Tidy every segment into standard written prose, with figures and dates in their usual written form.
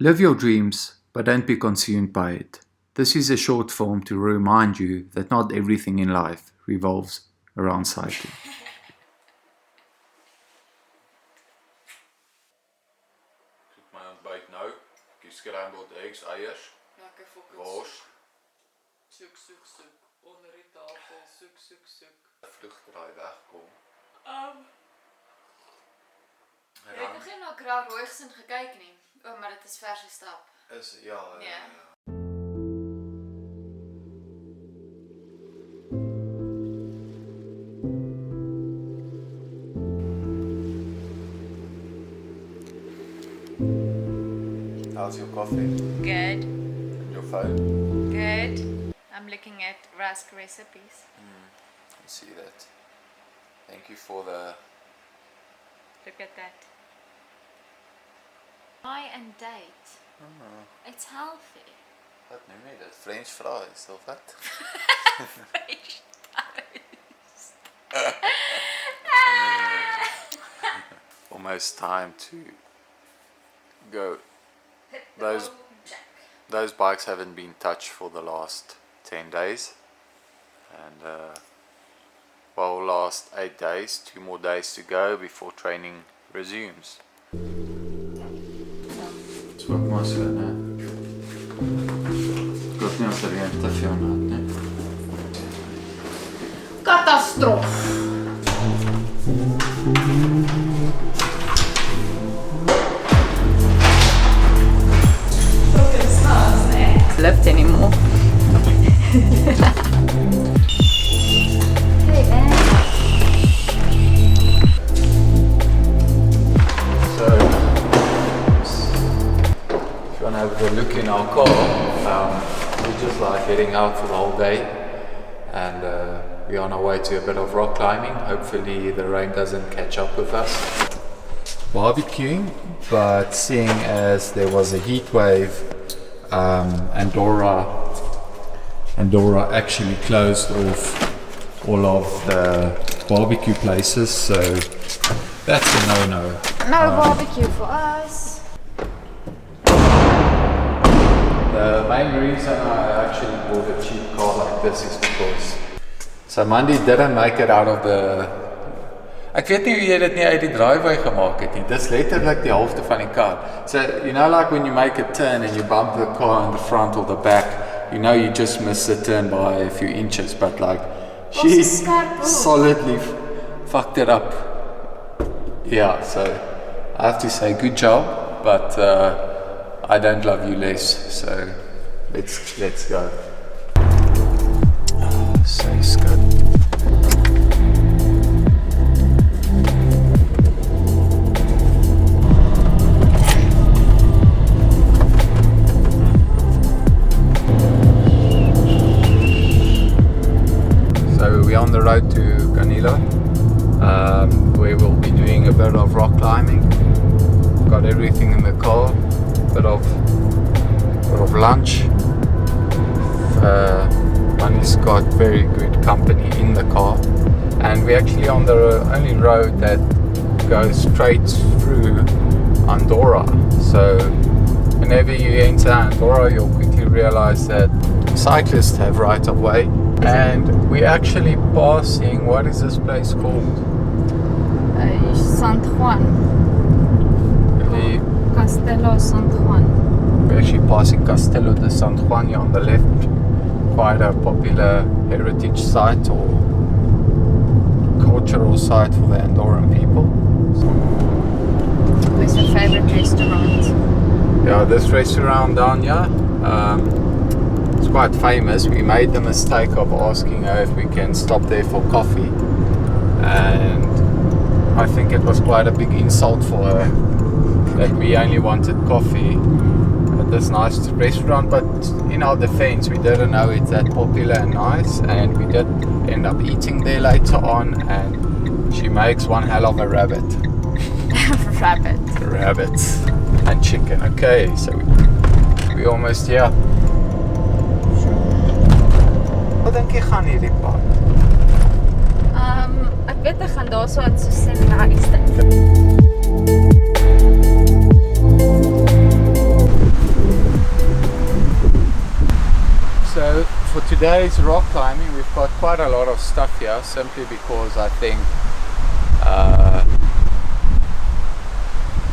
Live your dreams, but don't be consumed by it. This is a short film to remind you that not everything in life revolves around cycling. Goed, my ontbijt nou. Kies scrambled eggs, eiers, Lekker fokkels. wors, Soek, soek, soek. Onder die tafel. Soek, soek, soek. vluchtdraai wegkom. Jy het nog geen na Kraal Rooigesin gekyk nie. Maar dit is verse stap. Is, ja. How's your coffee? Good. And your phone? Good. I'm looking at rusk recipes. I see that. Thank you for the... Look at that. Buy and date. It's healthy. Wat noem jy dit? French fries, of wat? French toast. Almost time to go. Hit the Those- old jack. Those bikes haven't been touched for the last 10 days. And well, last 8 days, 2 more days to go before training resumes. Dis ook maar so, né? Ek hoop nie as er een te veel nat, né? Katastrof. Lift anymore. Hey man. So, if you want to have a look in our car, we're just like heading out for the whole day, and we're on our way to a bit of rock climbing. Hopefully the rain doesn't catch up with us. Barbecuing, but seeing as there was a heat wave, Andorra actually closed off all of the barbecue places, so that's a no-no. No barbecue for us. The main reason I actually bought a cheap car like this is because so Mandy didn't make it out of the... Ek weet nie hoe jy dit nie uit die driveway gemaak het nie. Dis letterlik die helfte van die kar. So, you know, like when you make a turn and you bump the car in the front or the back, you know you just miss the turn by a few inches, but like she solidly fucked it up. Yeah, so I have to say good job, but I don't love you less, so let's go. So good. So we're on the road to Canilo, where we'll be doing a bit of rock climbing. Got everything in the car, bit of lunch. Money's got very good company in the car, and we're actually on the only road that goes straight through Andorra. So whenever you enter Andorra, you'll quickly realize that cyclists have right of way. And we're actually passing, what is this place called? Sant Juan. Castello Sant Juan. We're actually passing Castello de Sant Juan here on the left. Quite a popular heritage site or cultural site for the Andorran people. What's your favorite restaurant? Yeah, this restaurant down here, it's quite famous. We made the mistake of asking her if we can stop there for coffee, and I think it was quite a big insult for her that we only wanted coffee at this nice restaurant. But in our defense, we didn't know it's that popular and nice, and we did end up eating there later on, and she makes one hell of a rabbit. Rabbit and chicken. Okay, so we almost here. Wat dink jy gaan hierdie pad? Ek weet ek gaan daar so aan so seminaries dink. today's rock climbing, we've got quite a lot of stuff here, simply because I think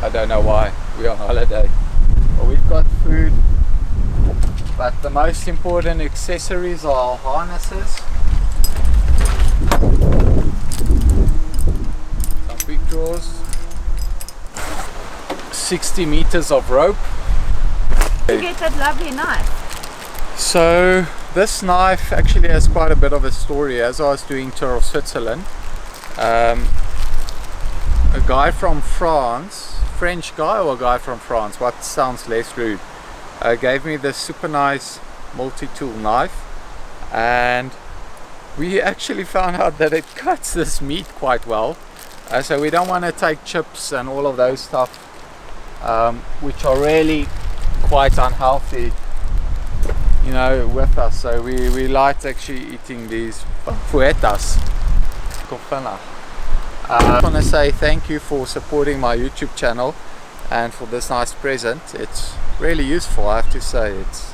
I don't know why we're on holiday, but we've got food. But the most important accessories are harnesses, some quick draws, 60 meters of rope. You get that lovely knife. So this knife actually has quite a bit of a story. As I was doing tour of Switzerland, a guy from France, French guy or a guy from France, what sounds less rude, gave me this super nice multi-tool knife, and we actually found out that it cuts this meat quite well. So we don't want to take chips and all of those stuff, which are really quite unhealthy, you know, with us. So we like actually eating these fuetas. I want to say thank you for supporting my YouTube channel and for this nice present. It's really useful, I have to say. It is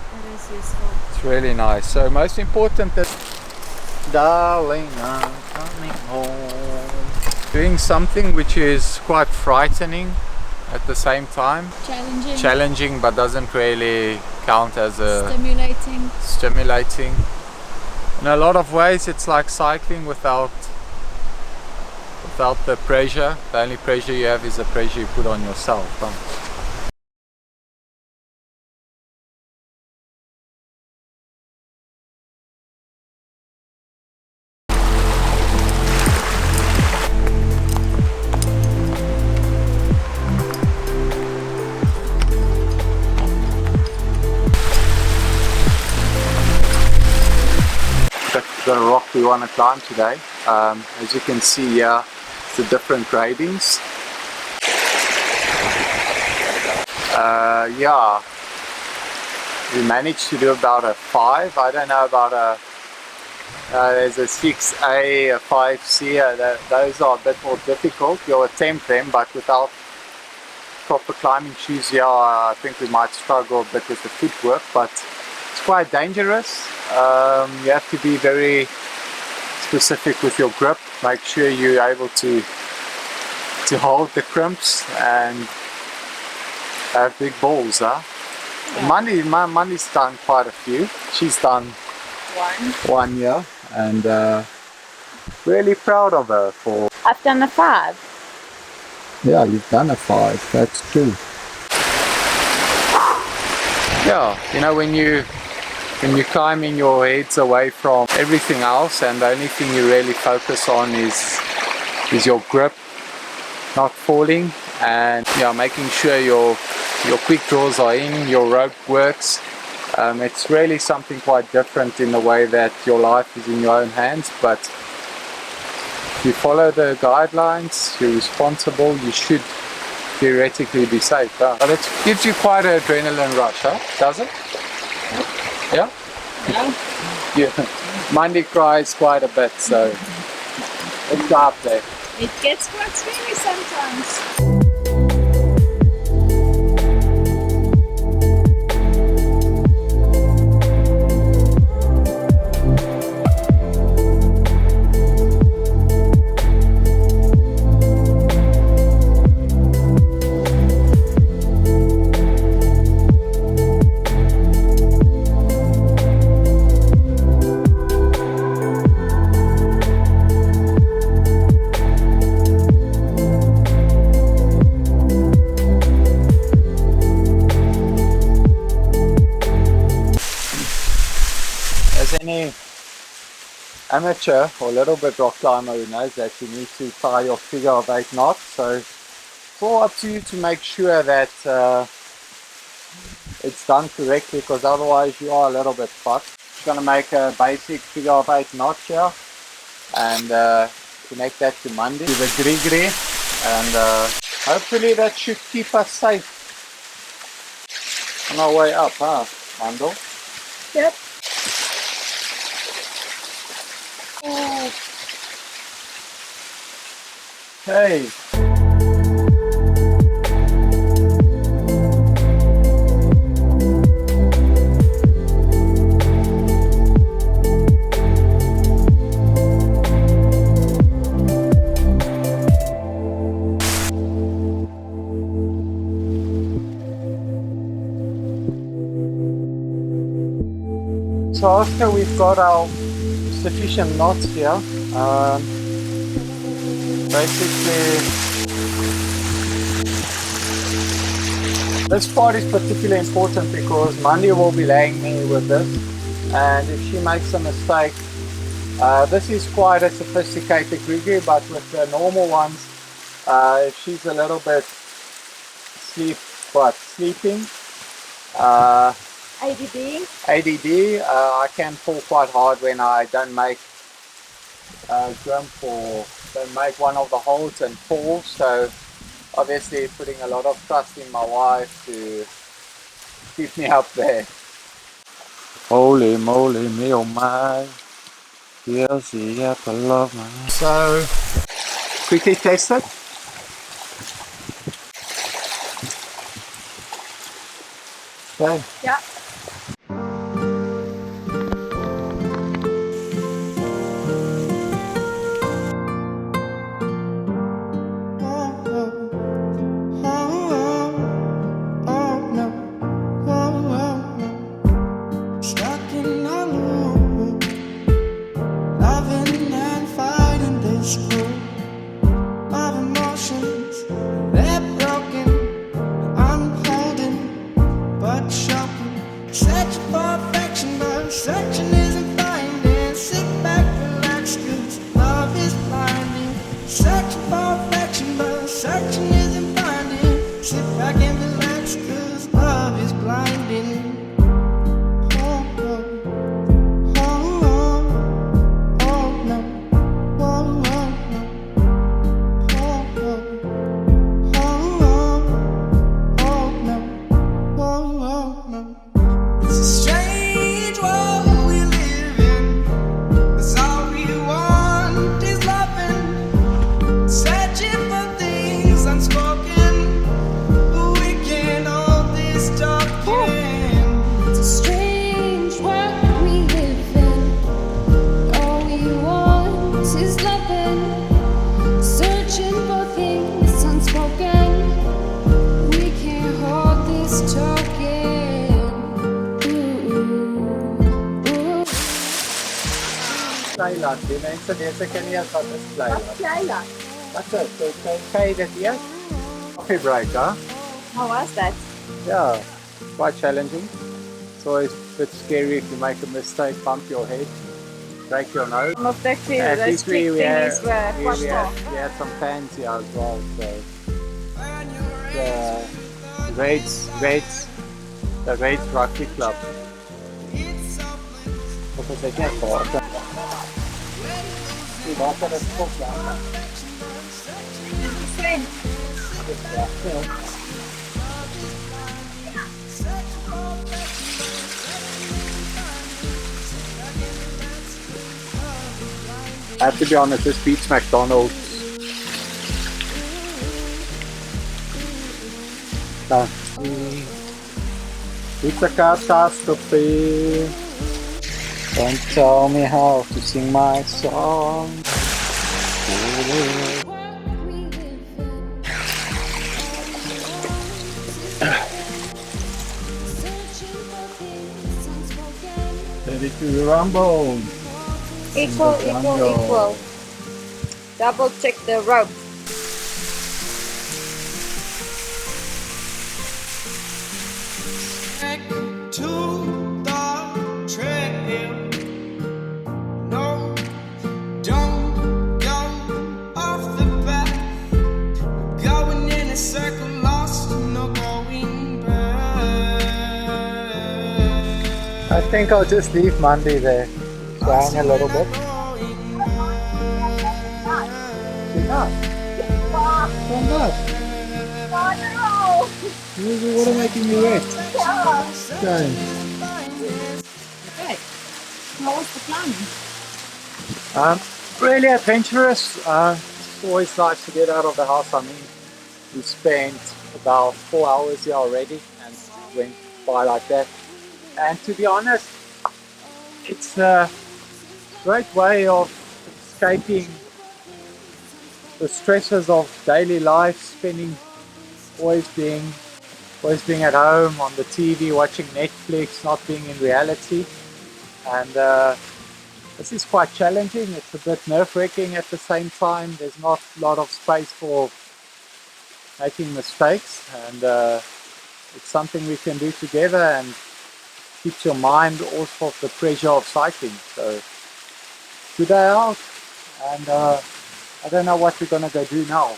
useful. It's really nice. So most important that, darling, I'm coming home. Doing something which is quite frightening at the same time. Challenging, but doesn't really count as a stimulating. In a lot of ways it's like cycling without the pressure. The only pressure you have is the pressure you put on yourself. The rock we want to climb today. As you can see here, the different gradings. Yeah, we managed to do about a 5. I don't know about a there's a 6A, a 5C. Those are a bit more difficult. You'll attempt them, but without proper climbing shoes, yeah, I think we might struggle a bit with the footwork, but it's quite dangerous. You have to be very specific with your grip. Make sure you're able to hold the crimps and have big balls, huh? Yeah. Mandy's done quite a few. She's done one year, and really proud of her for. I've done a 5. Yeah, you've done a 5. That's true. Yeah, you know, when you're climbing, your head's away from everything else, and the only thing you really focus on is your grip, not falling, and yeah, making sure your quick draws are in, your rope works. It's really something quite different in the way that your life is in your own hands, but if you follow the guidelines, you're responsible, you should theoretically be safe. Huh? But it gives you quite an adrenaline rush, huh? Does it? Yeah? Yeah. Mandy cries quite a bit, so it's up there. It gets quite scary sometimes. Any amateur or little bit rock climber who knows that you need to tie your figure of 8 knots, so it's all up to you to make sure that it's done correctly, because otherwise you are a little bit fucked. Just gonna make a basic figure of 8 knots here and connect that to Monday, to the gree, and hopefully that should keep us safe on our way up, huh, Mandel? Yep. Hey. So after we've got our sufficient knots here, basically this part is particularly important because Mandy will be laying me with this, and if she makes a mistake, this is quite a sophisticated griggy, but with the normal ones, if she's a little bit sleeping, ADD, I can pull quite hard when I don't make jump or don't make one of the holds and fall. So obviously putting a lot of trust in my wife to keep me up there. Holy moly, me oh my. Here's the apple of my eye. So quickly test it. Okay. Ja. Skyland, die mensen deze kennen je van de Skyland. Wat is het? So kan je dit hier? Coffee break, huh? How was that? Yeah, quite challenging. It's always a bit scary if you make a mistake, bump your head, break your nose. Some of the At those least trick thingies were quite we tough. had some fans here as well, so the Reds Rugby Club. Wat is dit net voor? Die water is top daar. I have to be honest, this beats McDonald's. It's a catastrophe. Don't tell me how to sing my song. Ready to rumble. Equal. Double check the rope. I think I'll just leave Monday there to hang a little bit. She's not. Come back. You water making me wet. Okay. Okay. What was the plan? Really adventurous. It's always nice to get out of the house. I mean, we spent about 4 hours here already and went by like that. And to be honest, it's a great way of escaping the stresses of daily life, spending always being at home on the TV, watching Netflix, not being in reality. and this is quite challenging. It's a bit nerve-wracking at the same time. There's not a lot of space for making mistakes, and it's something we can do together and keeps your mind off of the pressure of cycling. So good day out, and I don't know what we're gonna go do now.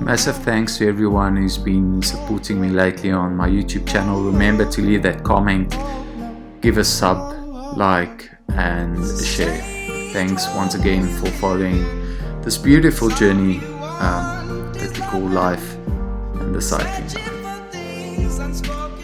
Massive thanks to everyone who's been supporting me lately on my YouTube channel. Remember to leave that comment, give a sub, like and a share. Thanks once again for following this beautiful journey that we call life and the cycling life.